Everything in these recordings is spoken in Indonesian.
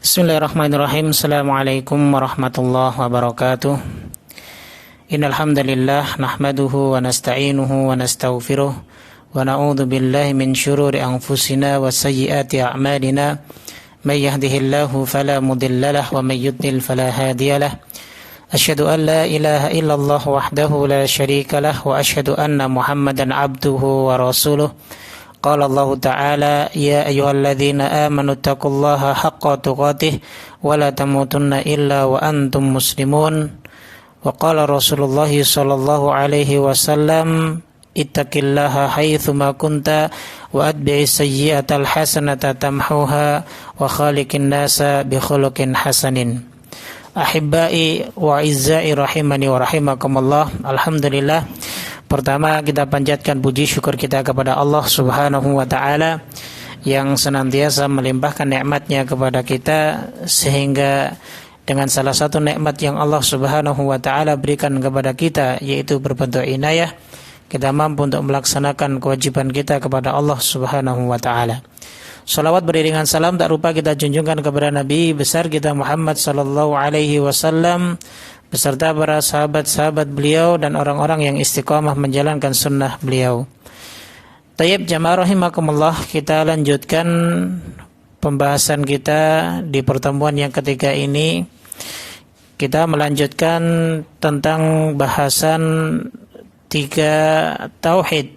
Bismillahirrahmanirrahim. Assalamualaikum warahmatullahi wabarakatuh. Innal hamdalillah nahmaduhu wa nasta'inuhu wa nastaghfiruh wa na'udzu billahi min shururi anfusina wa sayyiati a'malina. May yahdihillahu fala mudilla lahu wa may yudlil fala hadiyalah. Asyhadu an la ilaha illallah wahdahu la syarika lah wa asyhadu anna Muhammadan abduhu wa rasuluh. Qala Allah Ta'ala ya ayyuhalladzina amanu taqullaha haqqa tuqatih wa la tamutunna illa wa antum muslimun. Wa qala Rasulullah sallallahu alaihi wasallam ittaqillaha haitsu ma kunta wa atbi'is sayyi'atal hasanata tamhuha wa khaliqin nasa bi khuluqin hasanin. Ahibbai wa izzai rahimani wa rahimakumullah. Alhamdulillah, pertama kita panjatkan puji syukur kita kepada Allah Subhanahu wa taala yang senantiasa melimpahkan nikmat-Nya kepada kita, sehingga dengan salah satu nikmat yang Allah Subhanahu wa taala berikan kepada kita, yaitu berbentuk inayah, kita mampu untuk melaksanakan kewajiban kita kepada Allah Subhanahu wa taala. Salawat beriringan salam tak lupa kita junjungkan kepada Nabi besar kita Muhammad sallallahu alaihi wasallam beserta para sahabat-sahabat beliau dan orang-orang yang istiqamah menjalankan sunnah beliau. Tayyib jamaah rahimakumullah, kita lanjutkan pembahasan kita di pertemuan yang ketiga ini. Kita melanjutkan tentang bahasan 3 tauhid,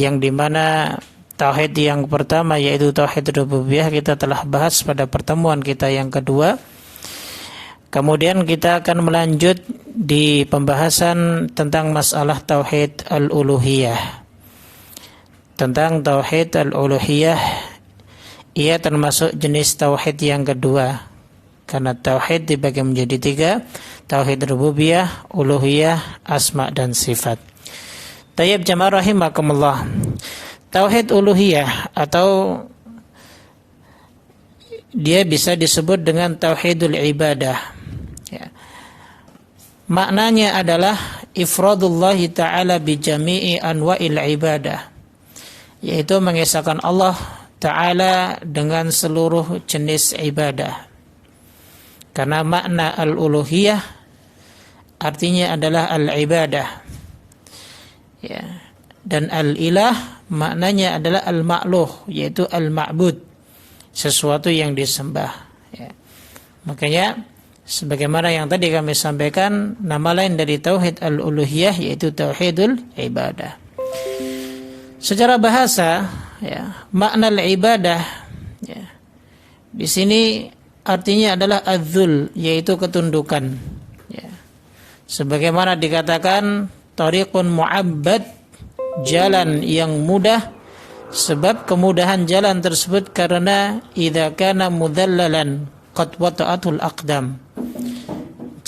yang dimana tauhid yang pertama yaitu tauhid rububiyah kita telah bahas pada pertemuan kita yang kedua. Kemudian kita akan melanjut di pembahasan tentang masalah tauhid al-uluhiyah. Tentang tauhid al-uluhiyah, ia termasuk jenis tauhid yang kedua, karena tauhid dibagi menjadi 3, tauhid rububiyah, uluhiyah, asma dan sifat. Tayyib jamaah rahimakumullah. Tauhid uluhiyah atau dia bisa disebut dengan tauhidul ibadah. Ya. Maknanya adalah ifradullah ta'ala bi jami'i anwa'il ibadah, yaitu mengesahkan Allah Ta'ala dengan seluruh jenis ibadah. Karena makna al-uluhiyah artinya adalah al-ibadah. Ya. Dan al-ilah maknanya adalah al-ma'luh, yaitu al-ma'bud, sesuatu yang disembah. Ya. Makanya sebagaimana yang tadi kami sampaikan, nama lain dari tauhid al-uluhiyah yaitu tauhidul ibadah. Secara bahasa, ya, makna al-ibadah, ya, di sini artinya adalah az-zul, yaitu ketundukan. Ya. Sebagaimana dikatakan tariqun mu'abbad, jalan yang mudah, sebab kemudahan jalan tersebut karena idza kana mudhallalan qad wata'atul aqdam.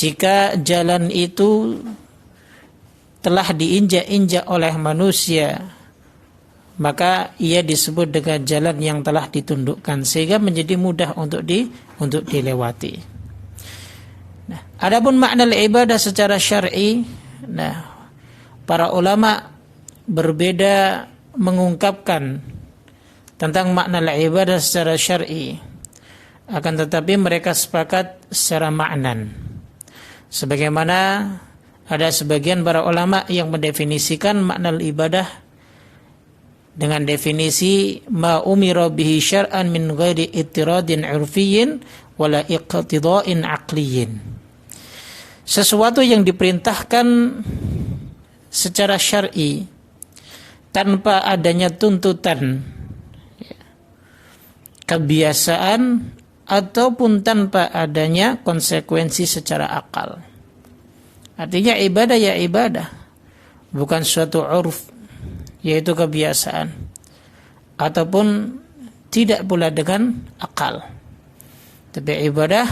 Jika jalan itu telah diinjak-injak oleh manusia, maka ia disebut dengan jalan yang telah ditundukkan, sehingga menjadi mudah untuk dilewati. Nah, adapun makna ibadah secara syar'i, nah, para ulama berbeda mengungkapkan tentang makna ibadah secara syar'i, akan tetapi mereka sepakat secara maknan. Sebagaimana ada sebagian para ulama yang mendefinisikan makna ibadah dengan definisi ma umira bihi syar'an min ghairi ittiradin 'urfiyyin wala iqtida'in 'aqliyyin. Sesuatu yang diperintahkan secara syar'i tanpa adanya tuntutan, kebiasaan, ataupun tanpa adanya konsekuensi secara akal. Artinya ibadah ya ibadah, bukan suatu urf, yaitu kebiasaan, ataupun tidak pula dengan akal. Tapi ibadah,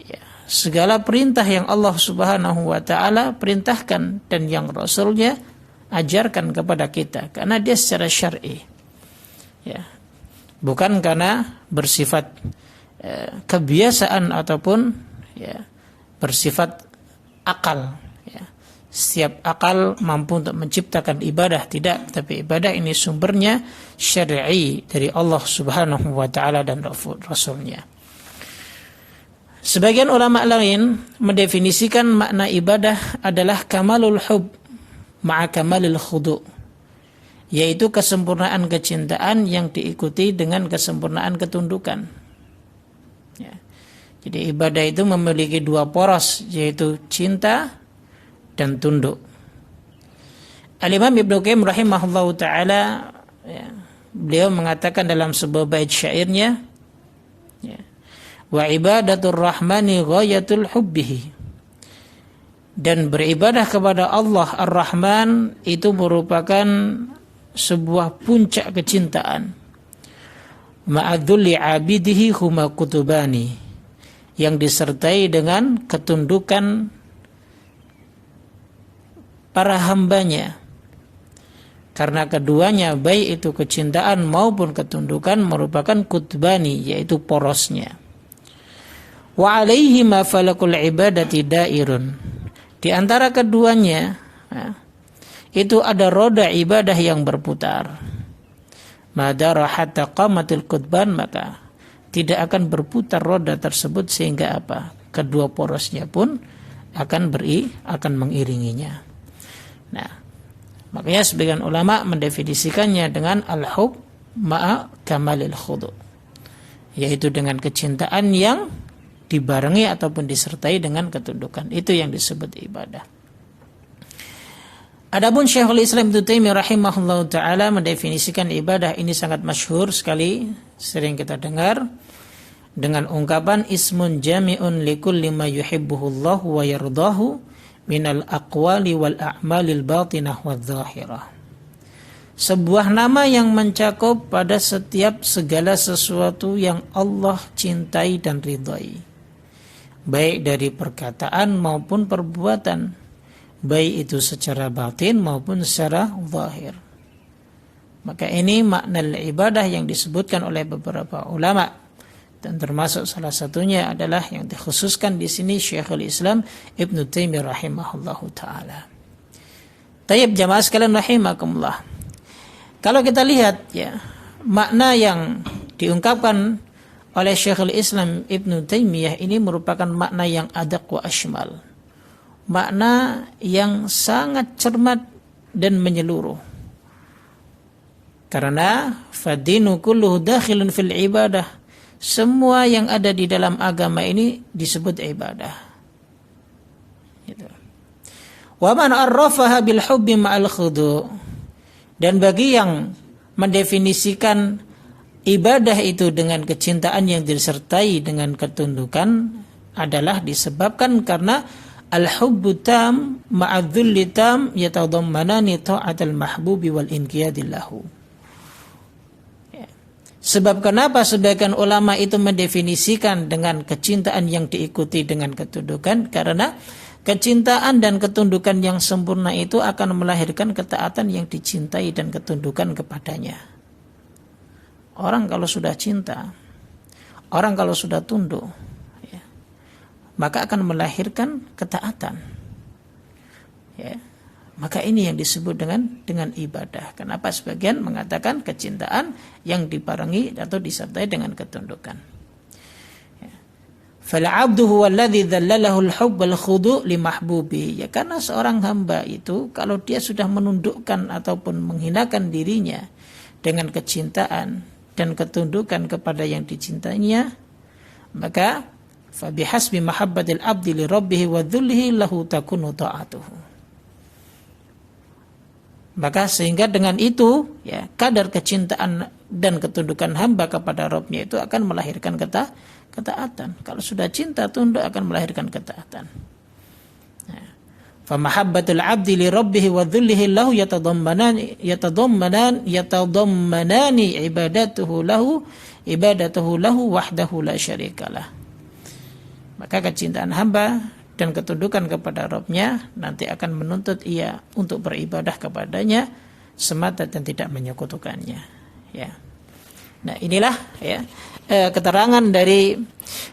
ya, segala perintah yang Allah Subhanahu wa taala perintahkan dan yang Rasulnya ajarkan kepada kita, karena dia secara syar'i, ya, bukan karena bersifat kebiasaan ataupun, ya, bersifat akal. Ya. Setiap akal mampu untuk menciptakan ibadah, tidak, tapi ibadah ini sumbernya syar'i dari Allah Subhanahu wa taala dan Rasulnya. Sebagian ulama lain mendefinisikan makna ibadah adalah kamalul hub ma'a kamalil khudu', yaitu kesempurnaan kecintaan yang diikuti dengan kesempurnaan ketundukan. Ya. Jadi ibadah itu memiliki dua poros, yaitu cinta dan tunduk. Al-Imam Ibnu Qayyim rahimahullahu ta'ala, ya, beliau mengatakan dalam sebuah bait syairnya, ya, wa ibadatur rahmani ghayatul hubbihi, dan beribadah kepada Allah Ar-Rahman itu merupakan sebuah puncak kecintaan. Ma'adzulli abidihi huma kutubani, yang disertai dengan ketundukan para hambanya, karena keduanya baik itu kecintaan maupun ketundukan merupakan kutbani, yaitu porosnya. Wa alaihi ma falakul ibadati dairun, di antara keduanya itu ada roda ibadah yang berputar. Madara hatta qamatil qutban, maka tidak akan berputar roda tersebut sehingga apa? Kedua porosnya pun akan mengiringinya. Nah, makanya sebagian ulama mendefinisikannya dengan al-hub ma'a kamalil khudu', yaitu dengan kecintaan yang dibarengi ataupun disertai dengan ketundukan. Itu yang disebut ibadah. Adapun Syekhul Islam Ibnu Taimiyah rahimahullahu taala mendefinisikan ibadah ini sangat masyhur sekali, sering kita dengar dengan ungkapan ismun jami'un likulli ma yuhibbuhullah wa yardahu minal aqwali wal a'malil batinah wadh-dhahirah. Sebuah nama yang mencakup pada setiap segala sesuatu yang Allah cintai dan ridhai, baik dari perkataan maupun perbuatan, baik itu secara batin maupun secara zahir. Maka ini makna ibadah yang disebutkan oleh beberapa ulama, dan termasuk salah satunya adalah yang dikhususkan di sini Syekhul Islam Ibnu Taimiyah rahimahullahu taala. Tayyib jamaah sekalian rahimakumullah. Kalau kita lihat ya, makna yang diungkapkan oleh Syekhul Islam Ibnu Taimiyah ini merupakan makna yang adaq wa ashmal, makna yang sangat cermat dan menyeluruh. Karena fadinu kulluhu dakhilun fil ibadah, semua yang ada di dalam agama ini disebut ibadah. Gitu. Wa man arrafaha bil hubbi ma'al khudu', dan bagi yang mendefinisikan ibadah itu dengan kecintaan yang disertai dengan ketundukan adalah disebabkan karena al-hubbu tam ma'adzulli tam yatadammanani ta'atal mahbubi wal inqiyadillahu. Sebab kenapa sebagian ulama itu mendefinisikan dengan kecintaan yang diikuti dengan ketundukan? Karena kecintaan dan ketundukan yang sempurna itu akan melahirkan ketaatan yang dicintai dan ketundukan kepadanya. Orang kalau sudah cinta, orang kalau sudah tunduk, ya, maka akan melahirkan ketaatan. Ya. Maka ini yang disebut dengan ibadah. Kenapa sebagian mengatakan kecintaan yang dibarengi atau disertai dengan ketundukan. Fal 'abdu huwa alladhi dhallalahu al-hubb wal-khudu' li mahbubi. Ya, karena seorang hamba itu kalau dia sudah menundukkan ataupun menghinakan dirinya dengan kecintaan dan ketundukan kepada yang dicintainya, maka fa bihasbi mahabbatil 'abdi li rabbih wa dhullihi lahu takunu ta'atuhu. Maka sehingga dengan itu ya, kadar kecintaan dan ketundukan hamba kepada Rabb-nya itu akan melahirkan ketaatan. Kalau sudah cinta tunduk akan melahirkan ketaatan. Fa mahabbatul 'abdi li rabbih wa dhullihi lahu yatadammanani ibadatuhu lahu wahdahu la syarikalah. Maka kecintaan hamba dan ketundukan kepada Rabb-nya nanti akan menuntut ia untuk beribadah kepadanya semata dan tidak menyekutukannya. Ya. Nah, inilah ya keterangan dari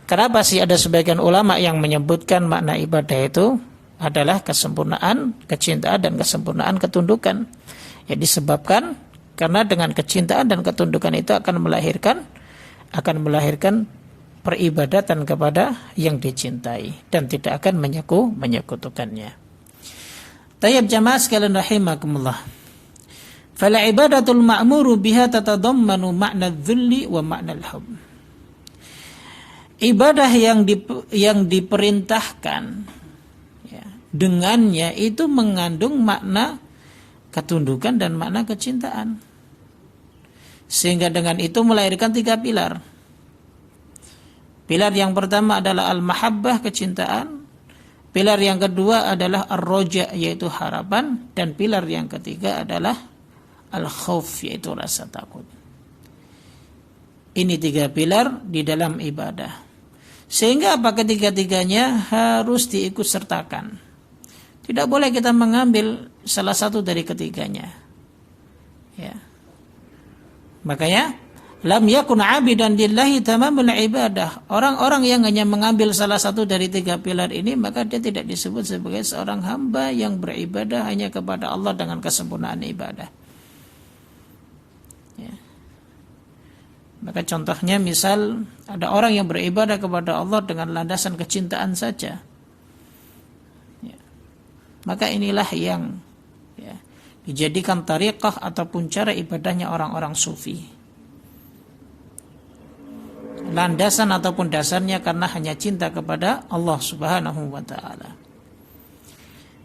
kenapa sih ada sebagian ulama yang menyebutkan makna ibadah itu adalah kesempurnaan kecintaan dan kesempurnaan ketundukan. Ya, disebabkan karena dengan kecintaan dan ketundukan itu akan melahirkan peribadatan kepada yang dicintai dan tidak akan menyekutukannya. Tayyib jamaah sekalian rahimakumullah. Fala ibadatul ma'muru biha tatadammanu makna dzulli wa makna al-hub. Ibadah yang diperintahkan ya, dengannya itu mengandung makna ketundukan dan makna kecintaan. Sehingga dengan itu melahirkan 3 pilar. Pilar yang pertama adalah al-mahabbah, kecintaan. Pilar yang kedua adalah ar-roja, yaitu harapan. Dan pilar yang ketiga adalah al-khauf, yaitu rasa takut. Ini 3 pilar di dalam ibadah. Sehingga apa, ketiga-tiganya harus diikut sertakan. Tidak boleh kita mengambil salah satu dari ketiganya. Ya. Makanya lam yakun 'abidan lillahi tamamul ibadah. Orang-orang yang hanya mengambil salah satu dari 3 pilar ini, maka dia tidak disebut sebagai seorang hamba yang beribadah hanya kepada Allah dengan kesempurnaan ibadah. Ya. Maka contohnya misal ada orang yang beribadah kepada Allah dengan landasan kecintaan saja. Ya. Maka inilah yang ya, dijadikan tariqah ataupun cara ibadahnya orang-orang sufi. Landasan ataupun dasarnya karena hanya cinta kepada Allah Subhanahu wa ta'ala.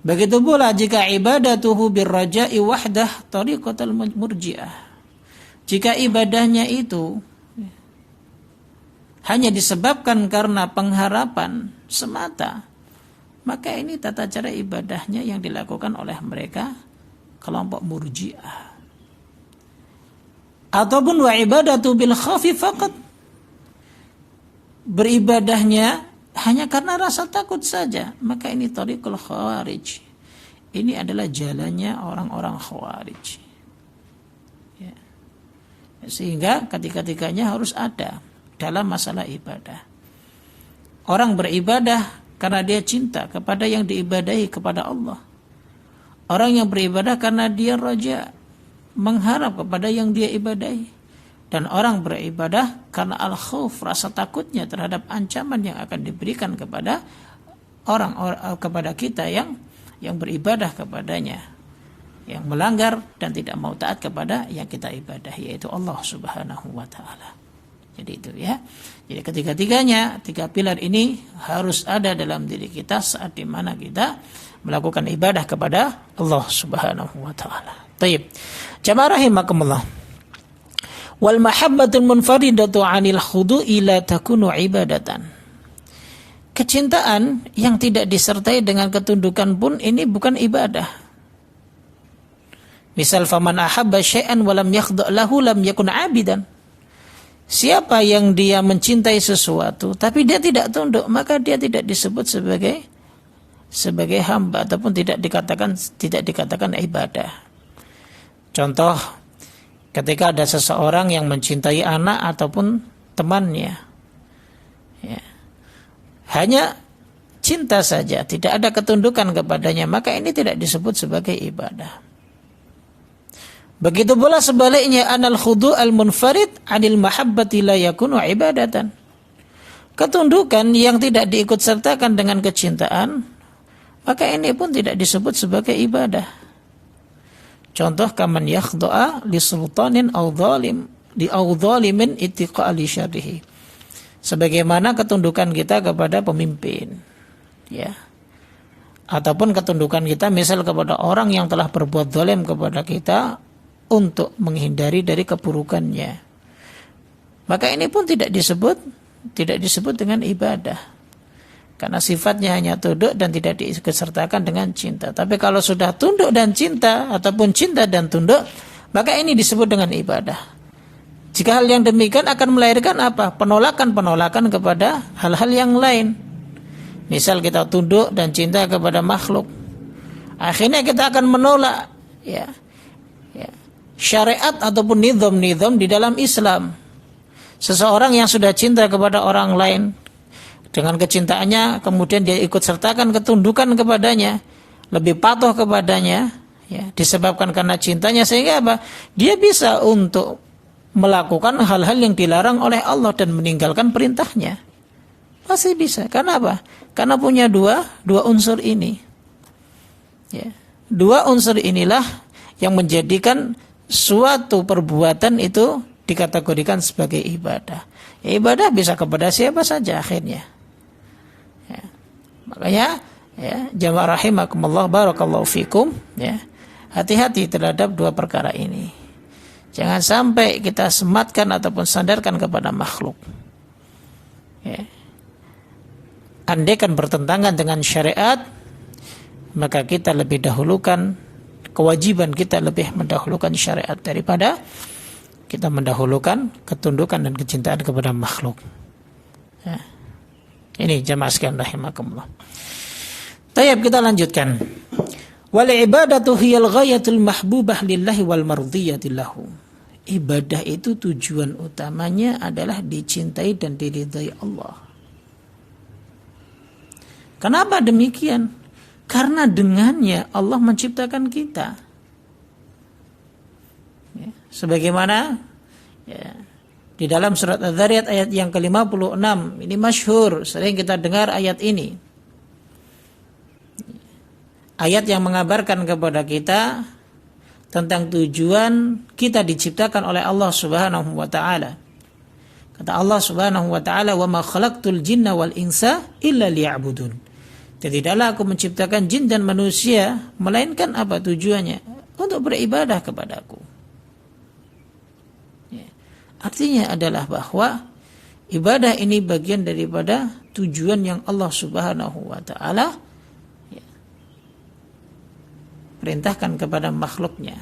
Begitu pula jika ibadatuhu birraja'i wahdah tariqatul murji'ah. Jika ibadahnya itu hanya disebabkan karena pengharapan semata, maka ini tata cara ibadahnya yang dilakukan oleh mereka kelompok murji'ah. Ataupun wa ibadatu bil khafi faqat, beribadahnya hanya karena rasa takut saja, maka ini tariqul khawarij. Ini adalah jalannya orang-orang khawarij. Ya. Sehingga ketiga-tiganya harus ada dalam masalah ibadah. Orang beribadah karena dia cinta kepada yang diibadahi, kepada Allah. Orang yang beribadah karena dia raja, mengharap kepada yang dia ibadahi. Dan orang beribadah karena al-khauf, rasa takutnya terhadap ancaman yang akan diberikan kepada kepada kita yang beribadah kepadanya, yang melanggar dan tidak mau taat kepada yang kita ibadahi, yaitu Allah Subhanahu wa ta'ala. Jadi itu ya. Jadi ketiga-tiganya, 3 pilar ini harus ada dalam diri kita saat dimana kita melakukan ibadah kepada Allah Subhanahu wa ta'ala. Taib. Jamaah rahimakumullah. Wal mahabbatul munfaridatu 'anil khudu'i la takunu ibadatan. Kecintaan yang tidak disertai dengan ketundukan pun ini bukan ibadah. Misal faman ahabba syai'an wa lam yakhdu' lahu lam yakun 'abidan. Siapa yang dia mencintai sesuatu tapi dia tidak tunduk, maka dia tidak disebut sebagai hamba ataupun tidak dikatakan ibadah. Contoh, ketika ada seseorang yang mencintai anak ataupun temannya, ya, hanya cinta saja, tidak ada ketundukan kepadanya, maka ini tidak disebut sebagai ibadah. Begitu pula sebaliknya, anal khudu' al munfarid anil mahabbati la yakunu ibadatan. Ketundukan yang tidak diikut sertakan dengan kecintaan, maka ini pun tidak disebut sebagai ibadah. Contoh, kaman yakhdu'a li sultanin aw zalim li aw zalimin ittiqa li syarrihi. Sebagaimana ketundukan kita kepada pemimpin, ya. Ataupun ketundukan kita misal kepada orang yang telah berbuat zalim kepada kita untuk menghindari dari keburukannya. Maka ini pun tidak disebut dengan ibadah. Karena sifatnya hanya tunduk dan tidak disertakan dengan cinta. Tapi kalau sudah tunduk dan cinta ataupun cinta dan tunduk, maka ini disebut dengan ibadah. Jika hal yang demikian akan melahirkan apa? Penolakan-penolakan kepada hal-hal yang lain. Misal kita tunduk dan cinta kepada makhluk, akhirnya kita akan menolak syariat ataupun nizam-nizam di dalam Islam. Seseorang yang sudah cinta kepada orang lain, dengan kecintaannya kemudian dia ikut sertakan ketundukan kepadanya, lebih patuh kepadanya, ya, disebabkan karena cintanya, sehingga apa? Dia bisa untuk melakukan hal-hal yang dilarang oleh Allah dan meninggalkan perintahnya. Pasti bisa. Karena apa? Karena punya dua unsur ini. Ya. Dua unsur inilah yang menjadikan suatu perbuatan itu dikategorikan sebagai ibadah. Ya, ibadah bisa kepada siapa saja akhirnya. Ya. Makanya ya, jamaah rahimakumullah barakallahu fikum, ya. Hati-hati terhadap dua perkara ini. Jangan sampai kita sematkan ataupun sandarkan kepada makhluk. Ya. Andaikan bertentangan dengan syariat, maka kita lebih dahulukan, kewajiban kita lebih mendahulukan syariat daripada kita mendahulukan ketundukan dan kecintaan kepada makhluk. Ya. Ini jamaah sekalian rahimakumullah. Tayyib, kita lanjutkan. Wal ibadatu hiyal ghayatul mahbubah lillahi wal mardiyati lahu. Ibadah itu tujuan utamanya adalah dicintai dan diridhai Allah. Kenapa demikian? Karena dengannya Allah menciptakan kita. Ya, sebagaimana ya, di dalam surat Az-Zariyat ayat yang ke-56, ini masyhur, sering kita dengar ayat ini. Ayat yang mengabarkan kepada kita tentang tujuan kita diciptakan oleh Allah Subhanahu wa taala. Kata Allah Subhanahu wa taala, "Wa ma khalaqtul jinna wal insa illa liya'budun." Dan tidaklah aku menciptakan jin dan manusia melainkan apa tujuannya? Untuk beribadah kepadaku. Ya. Artinya adalah bahwa ibadah ini bagian daripada tujuan yang Allah Subhanahu wa taala ya, perintahkan kepada makhluknya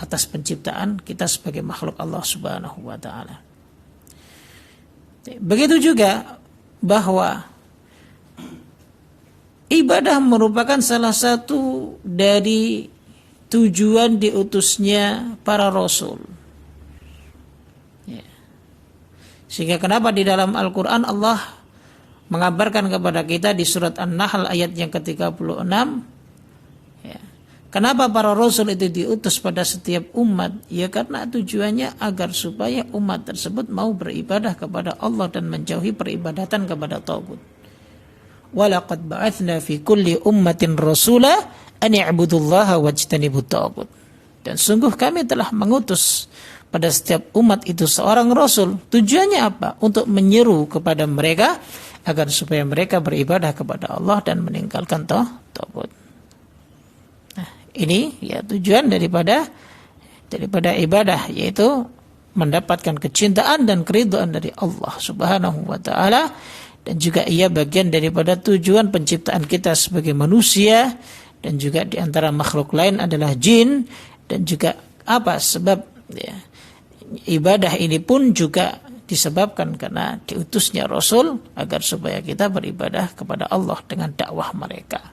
atas penciptaan kita sebagai makhluk Allah Subhanahu wa taala. Begitu juga bahwa ibadah merupakan salah satu dari tujuan diutusnya para rasul. Ya. Sehingga kenapa di dalam Al-Quran Allah mengabarkan kepada kita di surat An-Nahl ayat yang ke-36, ya, kenapa para rasul itu diutus pada setiap umat? Ya karena tujuannya agar supaya umat tersebut mau beribadah kepada Allah dan menjauhi peribadatan kepada tagut. Walaqad ba'atsna fi kulli ummatin rasula an i'budullaha wajtanibut tagut. Dan sungguh kami telah mengutus pada setiap umat itu seorang rasul. Tujuannya apa? Untuk menyeru kepada mereka agar supaya mereka beribadah kepada Allah dan meninggalkan tagut. Nah, ini ya tujuan daripada ibadah, yaitu mendapatkan kecintaan dan keridhaan dari Allah Subhanahu wa taala. Dan juga ia bagian daripada tujuan penciptaan kita sebagai manusia, dan juga di antara makhluk lain adalah jin. Dan juga apa sebab ya, ibadah ini pun juga disebabkan karena diutusnya Rasul agar supaya kita beribadah kepada Allah dengan dakwah mereka.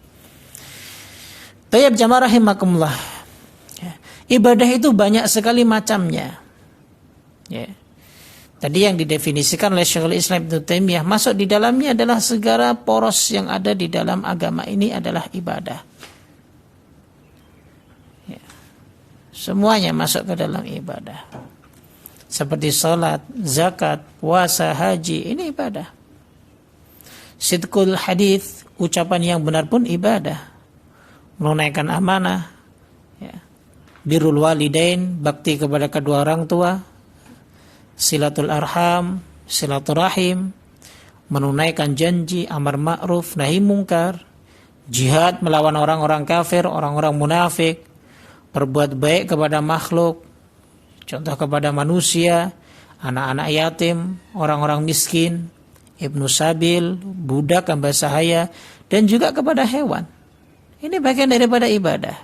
Tayyib jamaah rahimakumullah. Ya, ibadah itu banyak sekali macamnya. Ya. Tadi yang didefinisikan oleh Syekhul Islam Ibnu Taimiyah, masuk di dalamnya adalah segala poros yang ada di dalam agama ini adalah ibadah. Ya. Semuanya masuk ke dalam ibadah. Seperti salat, zakat, puasa, haji, ini ibadah. Sidqul hadits, ucapan yang benar pun ibadah. Menunaikan amanah, ya. Birrul walidain, bakti kepada kedua orang tua, silatul arham, silaturahim, menunaikan janji, amar ma'ruf, nahi mungkar, jihad melawan orang-orang kafir, orang-orang munafik, berbuat baik kepada makhluk, contoh kepada manusia, anak-anak yatim, orang-orang miskin, ibnu sabil, budak, hamba sahaya, dan juga kepada hewan. Ini bagian daripada ibadah.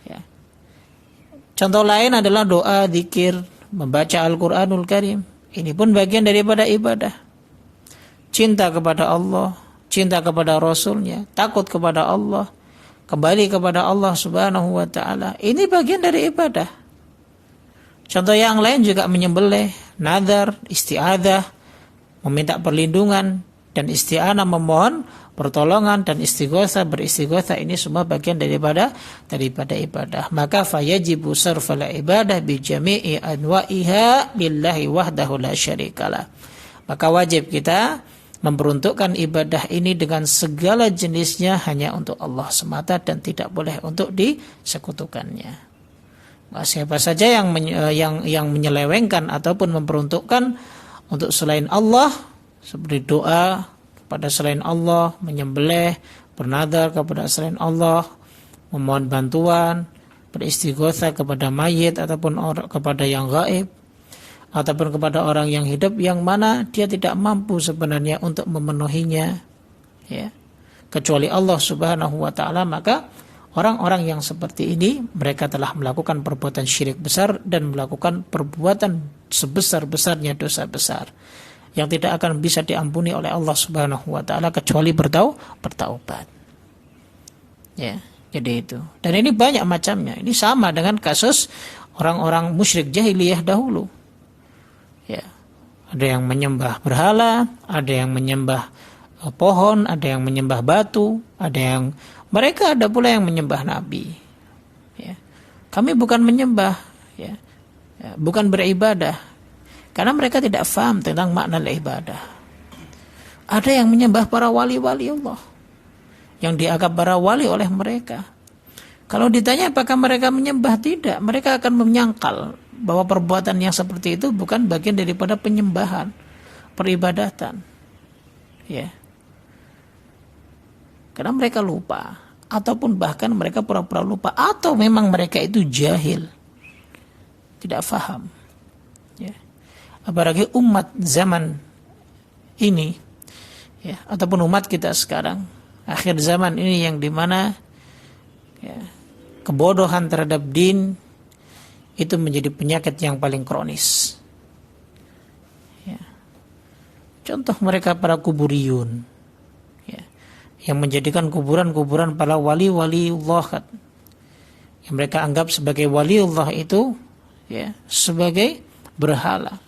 Ya. Contoh lain adalah doa, zikir, membaca Al-Quranul Karim. Ini pun bagian daripada ibadah. Cinta kepada Allah, cinta kepada Rasulnya, takut kepada Allah, kembali kepada Allah Subhanahu wa ta'ala. Ini bagian dari ibadah. Contoh yang lain juga menyembelih, nazar, isti'adzah, meminta perlindungan, dan isti'anah memohon pertolongan, dan istighotsah beristighotsah. Ini semua bagian daripada ibadah. Maka fayajibu sarfal ibadah bi jami'i anwa'iha lillahi wahdahu la syarikalah. Maka wajib kita memperuntukkan ibadah ini dengan segala jenisnya hanya untuk Allah semata dan tidak boleh untuk disekutukannya. Siapa saja yang menyelewengkan ataupun memperuntukkan untuk selain Allah, seperti doa kepada selain Allah, menyembelih, bernadar kepada selain Allah, memohon bantuan, beristighotsah kepada mayit ataupun kepada yang gaib, ataupun kepada orang yang hidup yang mana dia tidak mampu sebenarnya untuk memenuhinya, ya, kecuali Allah Subhanahu wa taala, maka orang-orang yang seperti ini mereka telah melakukan perbuatan syirik besar dan melakukan perbuatan sebesar-besarnya dosa besar yang tidak akan bisa diampuni oleh Allah Subhanahu wa taala kecuali bertaubat. Ya, jadi itu. Dan ini banyak macamnya. Ini sama dengan kasus orang-orang musyrik jahiliyah dahulu. Ya. Ada yang menyembah berhala, ada yang menyembah pohon, ada yang menyembah batu, ada pula yang menyembah nabi. Ya. Kami bukan menyembah, ya. Ya, bukan beribadah. Karena mereka tidak paham tentang makna ibadah. Ada yang menyembah para wali-wali Allah, yang dianggap para wali oleh mereka. Kalau ditanya apakah mereka menyembah, tidak. Mereka akan menyangkal bahwa perbuatan yang seperti itu bukan bagian daripada penyembahan, peribadatan. Ya. Karena mereka lupa, ataupun bahkan mereka pura-pura lupa, atau memang mereka itu jahil, tidak faham. Ya. Apalagi umat zaman ini, ya, ataupun umat kita sekarang, akhir zaman ini yang dimana, ya, kebodohan terhadap din itu menjadi penyakit yang paling kronis. Ya. Contoh mereka para kuburiyun, ya, yang menjadikan kuburan-kuburan para wali-wali Allah, yang mereka anggap sebagai wali Allah itu, ya, sebagai berhala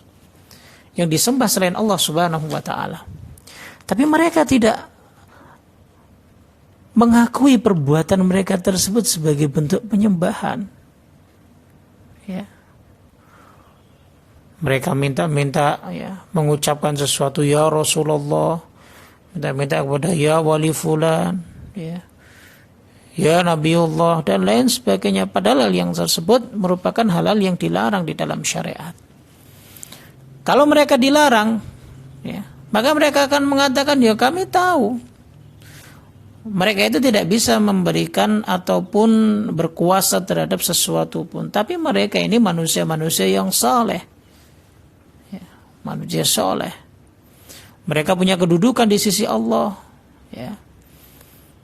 yang disembah selain Allah Subhanahu wa taala. Tapi mereka tidak mengakui perbuatan mereka tersebut sebagai bentuk penyembahan. Ya. Mereka minta-minta, ya, mengucapkan sesuatu, ya Rasulullah, minta-minta kepada ya wali fulan, ya, ya Nabiullah, dan lain sebagainya. Padahal yang tersebut merupakan hal-hal yang dilarang di dalam syariat. Kalau mereka dilarang, ya, maka mereka akan mengatakan, ya kami tahu mereka itu tidak bisa memberikan ataupun berkuasa terhadap sesuatu pun. Tapi mereka ini manusia-manusia yang saleh, ya, manusia saleh. Mereka punya kedudukan di sisi Allah, ya.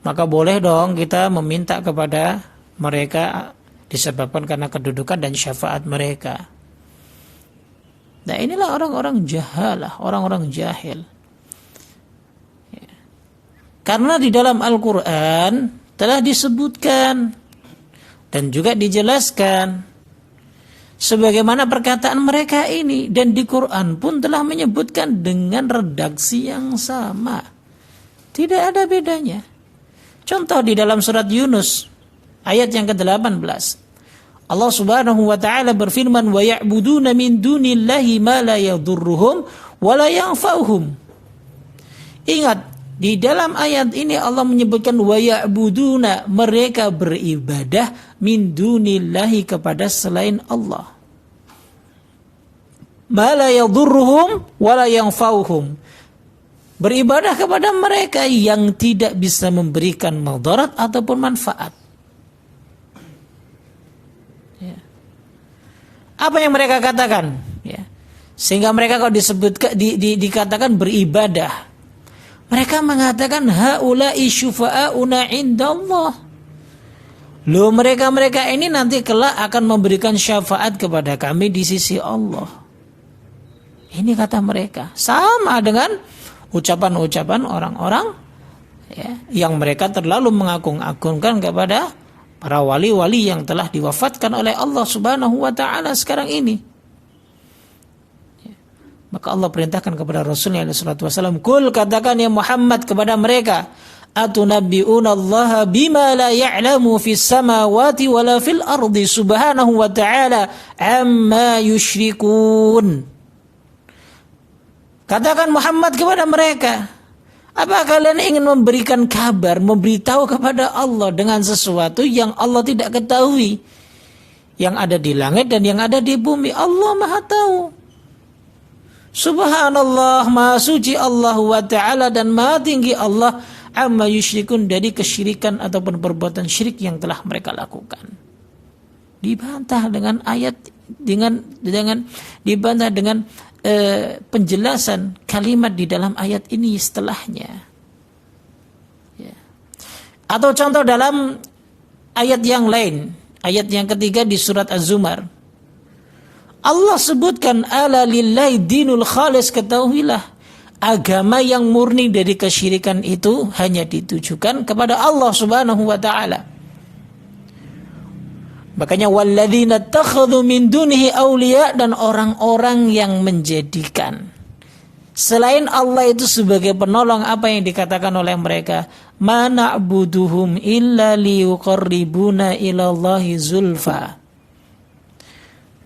Maka boleh dong kita meminta kepada mereka disebabkan karena kedudukan dan syafaat mereka. Nah, inilah orang-orang jahalah, orang-orang jahil. Ya. Karena di dalam Al-Quran telah disebutkan dan juga dijelaskan sebagaimana perkataan mereka ini, dan di Quran pun telah menyebutkan dengan redaksi yang sama. Tidak ada bedanya. Contoh di dalam surat Yunus ayat yang ke-18. Allah Subhanahu wa taala berfirman, wa ya'buduna min dunillahi ma la yadurruhum wa la yanfa'uhum. Ingat, di dalam ayat ini Allah menyebutkan wa ya'buduna, mereka beribadah min dunillahi, kepada selain Allah. Ma la yadurruhum wa la yanfa'uhum. Beribadah kepada mereka yang tidak bisa memberikan madarat ataupun manfaat. Apa yang mereka katakan, ya, sehingga mereka kalau dikatakan beribadah, mereka mengatakan haula'i syufa'auna indallah. Loh, mereka ini nanti kelak akan memberikan syafaat kepada kami di sisi Allah. Ini kata mereka, sama dengan ucapan-ucapan orang-orang, ya, yang mereka terlalu mengagung-agungkan kepada para wali-wali yang telah diwafatkan oleh Allah Subhanahu wa taala sekarang ini. Ya. Maka Allah perintahkan kepada Rasulnya sallallahu alaihi wasallam, "Qul," katakan ya Muhammad kepada mereka, "Atunabbi'una Allah bima la ya'lamu fis samawati wala fil ardi subhanahu wa ta'ala amma yusyrikun." Katakan Muhammad kepada mereka, Apa kalian ingin memberikan kabar, memberitahu kepada Allah dengan sesuatu yang Allah tidak ketahui? Yang ada di langit dan yang ada di bumi, Allah Maha tahu. Subhanallah, Maha suci Allah wa ta'ala, dan Maha tinggi Allah amma yusyrikun, dari kesyirikan ataupun perbuatan syirik yang telah mereka lakukan. Dibantah dengan ayat, dengan dibantah dengan penjelasan kalimat di dalam ayat ini setelahnya. Ya. Atau contoh dalam ayat yang lain, ayat yang ketiga di surat Az-Zumar, Allah sebutkan ala lillahi dinul khalis, ketahuilah agama yang murni dari kesyirikan itu hanya ditujukan kepada Allah Subhanahu wa taala. Makanya walladzina takhadhu min dunihi awliya, dan orang-orang yang menjadikan selain Allah itu sebagai penolong, apa yang dikatakan oleh mereka? Ma na'buduhum illa liyuqarribuna ilallahi zulfa.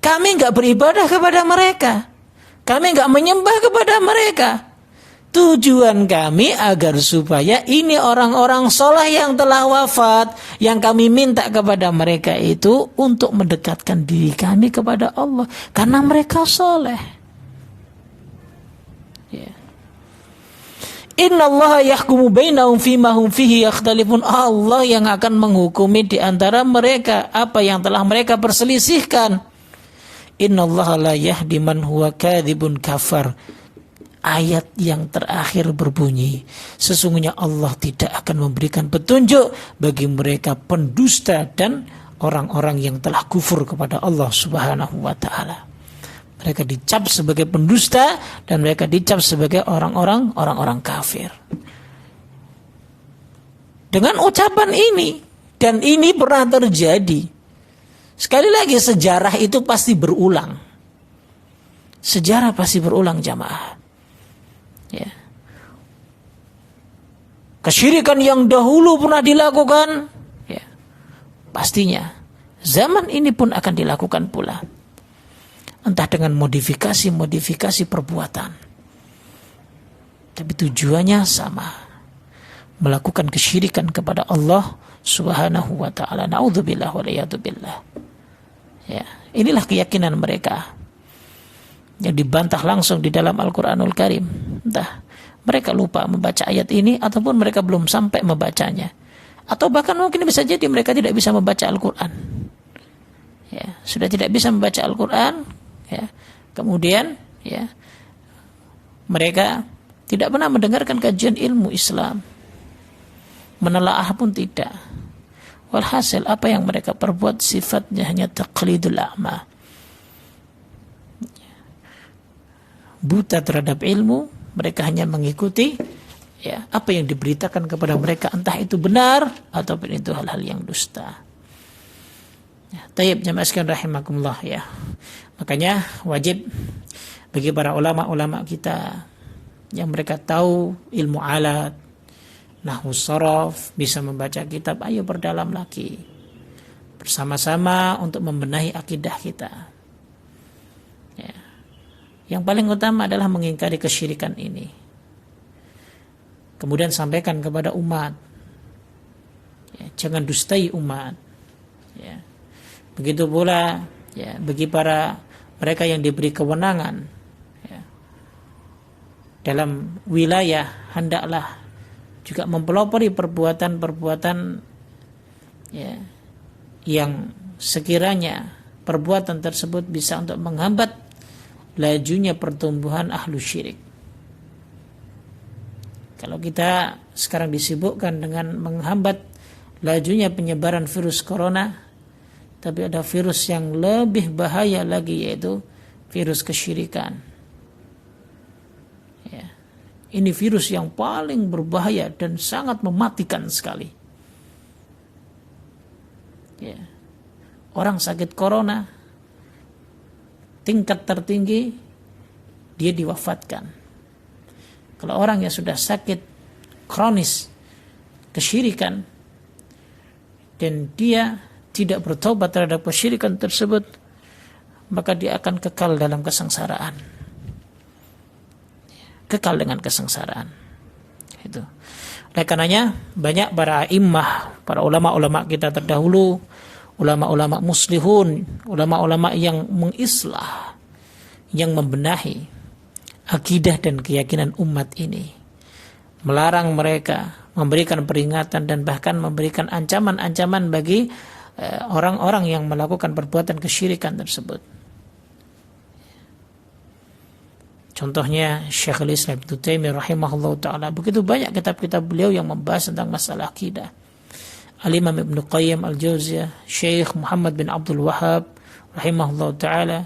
Kami enggak beribadah kepada mereka, kami enggak menyembah kepada mereka. Tujuan kami agar supaya ini orang-orang soleh yang telah wafat, yang kami minta kepada mereka itu untuk mendekatkan diri kami kepada Allah, karena mereka soleh. Ya. Inna Allah yahkumu bainahum fima hum fihi yakhtalifun. Allah yang akan menghukumi di antara mereka apa yang telah mereka perselisihkan. Inna Allah la yahdi man huwa kadzibun kafar. Ayat yang terakhir berbunyi, sesungguhnya Allah tidak akan memberikan petunjuk bagi mereka pendusta dan orang-orang yang telah kufur kepada Allah Subhanahu wa taala. Mereka dicap sebagai pendusta dan mereka dicap sebagai orang-orang kafir. Dengan ucapan ini, dan ini pernah terjadi. Sekali lagi, sejarah itu pasti berulang. Sejarah pasti berulang, jamaah. Ya. Kesyirikan yang dahulu pernah dilakukan, ya, pastinya zaman ini pun akan dilakukan pula, entah dengan modifikasi perbuatan, tapi tujuannya sama, melakukan kesyirikan kepada Allah Subhanahu wa ta'ala. Na'udzubillah wa liyadzubillah. Ya, inilah keyakinan mereka yang dibantah langsung di dalam Al-Quranul Karim. Entah mereka lupa membaca ayat ini, ataupun mereka belum sampai membacanya, atau bahkan mungkin bisa jadi mereka tidak bisa membaca Al-Quran. Ya, sudah tidak bisa membaca Al-Quran, ya, kemudian ya, mereka tidak pernah mendengarkan kajian ilmu Islam, menelaah pun tidak. Walhasil apa yang mereka perbuat sifatnya hanya taqlidul a'ma, buta terhadap ilmu. Mereka hanya mengikuti, ya, apa yang diberitakan kepada mereka, entah itu benar ataupun itu hal-hal yang dusta. Ya, tayyib jamaah sekalian rahimakumullah, ya. Makanya wajib bagi para ulama-ulama kita yang mereka tahu ilmu alat, nahwu sharaf, bisa membaca kitab, ayo berdalam lagi bersama-sama untuk membenahi akidah kita. Ya. Yang paling utama adalah mengingkari kesyirikan ini. Kemudian sampaikan kepada umat, ya, jangan dustai umat. Ya. Begitu pula, ya, bagi para mereka yang diberi kewenangan, ya, dalam wilayah, hendaklah juga mempelopori perbuatan-perbuatan, ya, yang sekiranya perbuatan tersebut bisa untuk menghambat lajunya pertumbuhan ahlu syirik. Kalau kita sekarang disibukkan dengan menghambat lajunya penyebaran virus corona, tapi ada virus yang lebih bahaya lagi, yaitu virus kesyirikan. Ya. Ini virus yang paling berbahaya dan sangat mematikan sekali. Ya. Orang sakit corona, tingkat tertinggi dia diwafatkan. Kalau orang yang sudah sakit kronis kesyirikan dan dia tidak bertobat terhadap kesyirikan tersebut, maka dia akan kekal dalam kesengsaraan. Kekal dengan kesengsaraan. Itu. Oleh karenanya banyak para immah, para ulama-ulama kita terdahulu, ulama-ulama muslihun, ulama-ulama yang mengislah, yang membenahi akidah dan keyakinan umat ini, melarang mereka, memberikan peringatan dan bahkan memberikan ancaman-ancaman bagi orang-orang yang melakukan perbuatan kesyirikan tersebut. Contohnya Syekhul Islam Ibnu Taimiyah rahimahullah ta'ala, begitu banyak kitab-kitab beliau yang membahas tentang masalah akidah. Al-Imam Ibnu Qayyim Al-Jauziyah, Syekh Muhammad bin Abdul Wahhab rahimahullah ta'ala,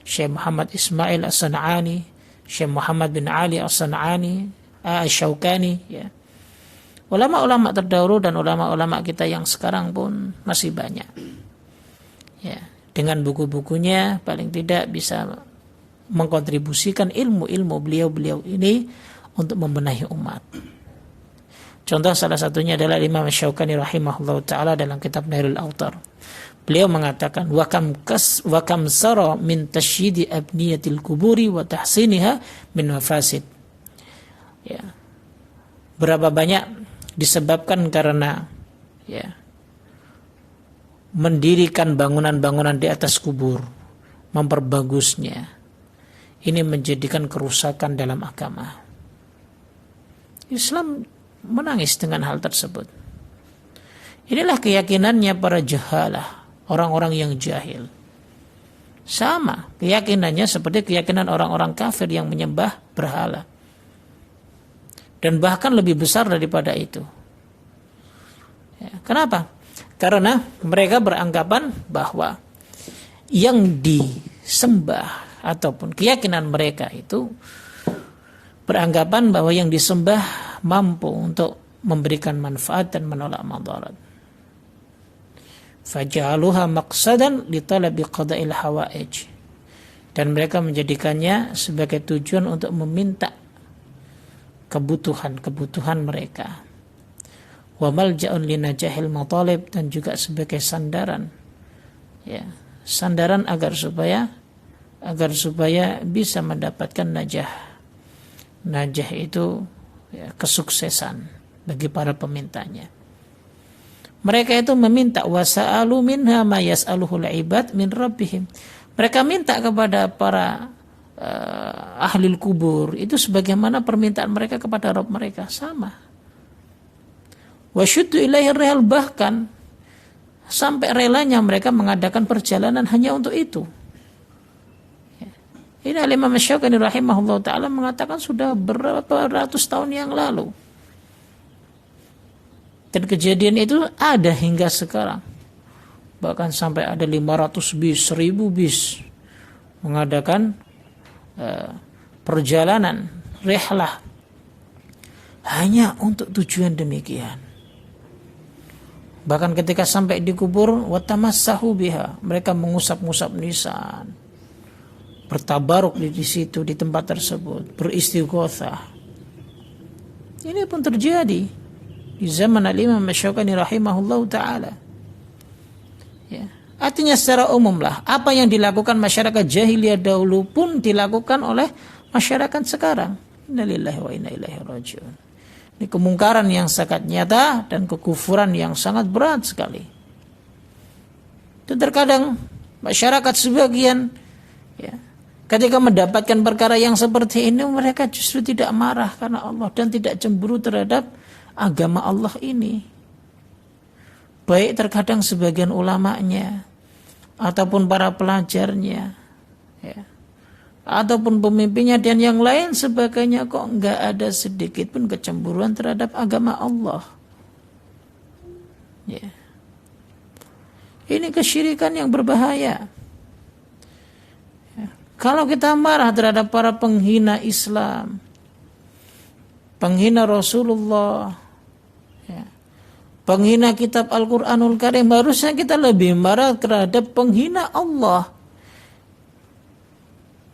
Syekh Muhammad Ismail As-San'ani, Syekh Muhammad bin Ali As-San'ani, Asy-Syaukani, ya. Ulama-ulama terdahulu dan ulama-ulama kita yang sekarang pun masih banyak. Ya, dengan buku-bukunya paling tidak bisa mengkontribusikan ilmu-ilmu beliau-beliau ini untuk membenahi umat. Contoh salah satunya adalah Imam Asy-Syaukani rahimahullah ta'ala dalam kitab Nailul Awtar. Beliau mengatakan wa kam sara min tashyidi abniyatil kuburi wa tahsiniha min mafasid. Ya. Berapa banyak disebabkan karena ya mendirikan bangunan-bangunan di atas kubur, memperbagusnya. Ini menjadikan kerusakan dalam agama. Islam menangis dengan hal tersebut. Inilah keyakinannya para jahalah, orang-orang yang jahil. Sama keyakinannya seperti keyakinan orang-orang kafir yang menyembah berhala. Dan bahkan lebih besar daripada itu. Ya, kenapa? Karena mereka beranggapan bahwa yang disembah ataupun keyakinan mereka itu beranggapan bahwa yang disembah mampu untuk memberikan manfaat dan menolak madarat. Faja'aluha maqsadan li talabi qada'il hawaij. Dan mereka menjadikannya sebagai tujuan untuk meminta kebutuhan mereka. Wa malja'un li najahil matalib, dan juga sebagai sandaran. Ya, sandaran agar supaya bisa mendapatkan najah. Najah itu ya, kesuksesan bagi para pemintanya. Mereka itu meminta wasa'alu minha ma yas'aluhul ibad min rabbihim. Mereka minta kepada para ahli kubur itu sebagaimana permintaan mereka kepada Rabb mereka, sama. Wasyuddu ilaihi rihal, bahkan sampai relanya mereka mengadakan perjalanan hanya untuk itu. Ini Al-Imam Asy-Syaukani rahimahullah ta'ala mengatakan sudah berapa ratus tahun yang lalu. Dan kejadian itu ada hingga sekarang. Bahkan sampai ada 500 bis, 1000 bis mengadakan perjalanan, rihlah hanya untuk tujuan demikian. Bahkan ketika sampai di kubur, watamassahu biha, mereka mengusap-ngusap nisan, bertabaruk di situ, di tempat tersebut, beristighotsah. Ini pun terjadi di zaman Al-Imam Asy-Syaukani rahimahullah ta'ala. Ya. Artinya secara umum lah, apa yang dilakukan masyarakat jahiliyah dahulu pun dilakukan oleh masyarakat sekarang. Innalillahi wa inna ilaihi raji'un. Ini kemungkaran yang sangat nyata dan kekufuran yang sangat berat sekali. Dan terkadang masyarakat sebagian ya, ketika mendapatkan perkara yang seperti ini, mereka justru tidak marah karena Allah dan tidak cemburu terhadap agama Allah ini. Baik terkadang sebagian ulamanya ataupun para pelajarnya ya, ataupun pemimpinnya dan yang lain sebagainya, kok enggak ada sedikit pun kecemburuan terhadap agama Allah. Ya. Ini kesyirikan yang berbahaya. Ya. Kalau kita marah terhadap para penghina Islam, penghina Rasulullah, ya, penghina kitab Al-Quranul Karim, harusnya kita lebih marah terhadap penghina Allah.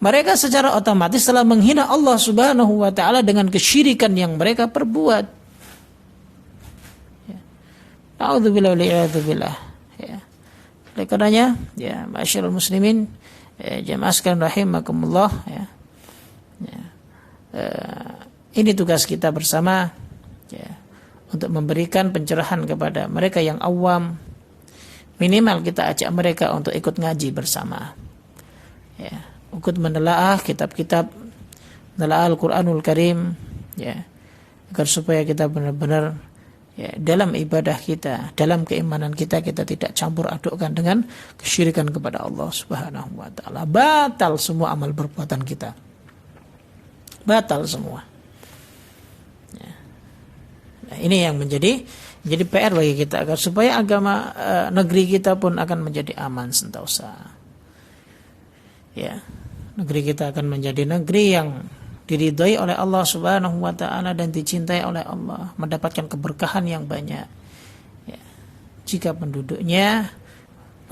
Mereka secara otomatis telah menghina Allah subhanahu wa ta'ala dengan kesyirikan yang mereka perbuat. A'udzubillah wa'iyadzubillah. Ya. Oleh karenanya, ya, ma'asyiral muslimin, jamaah sekalian rahimakumullah, ya. Ya. Ini tugas kita bersama, ya, untuk memberikan pencerahan kepada mereka yang awam. Minimal kita ajak mereka untuk ikut ngaji bersama, ya, ikut menelaah kitab-kitab, menelaah Al-Quranul Karim, ya, agar supaya kita benar-benar, ya, dalam ibadah kita, dalam keimanan kita tidak campur adukkan dengan kesyirikan kepada Allah Subhanahu wa taala. Batal semua amal perbuatan kita. Batal semua. Ya. Nah, ini yang menjadi PR bagi kita agar supaya agama negeri kita pun akan menjadi aman sentosa. Ya. Negeri kita akan menjadi negeri yang diridhai oleh Allah Subhanahu wa taala dan dicintai oleh Allah, mendapatkan keberkahan yang banyak. Ya. Jika penduduknya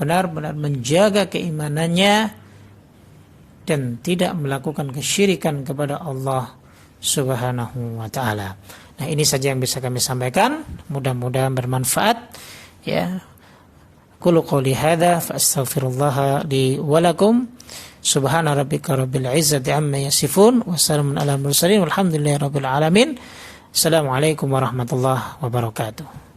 benar-benar menjaga keimanannya dan tidak melakukan kesyirikan kepada Allah Subhanahu wa taala. Nah, ini saja yang bisa kami sampaikan, mudah-mudahan bermanfaat, ya. Qulu qouli hadza fa astaghfirullah li wa lakum. Subhana rabbika rabbil izzati amma yasifun wa salamun alal mursalin walhamdulillahi rabbil alamin. Assalamualaikum warahmatullahi wabarakatuh.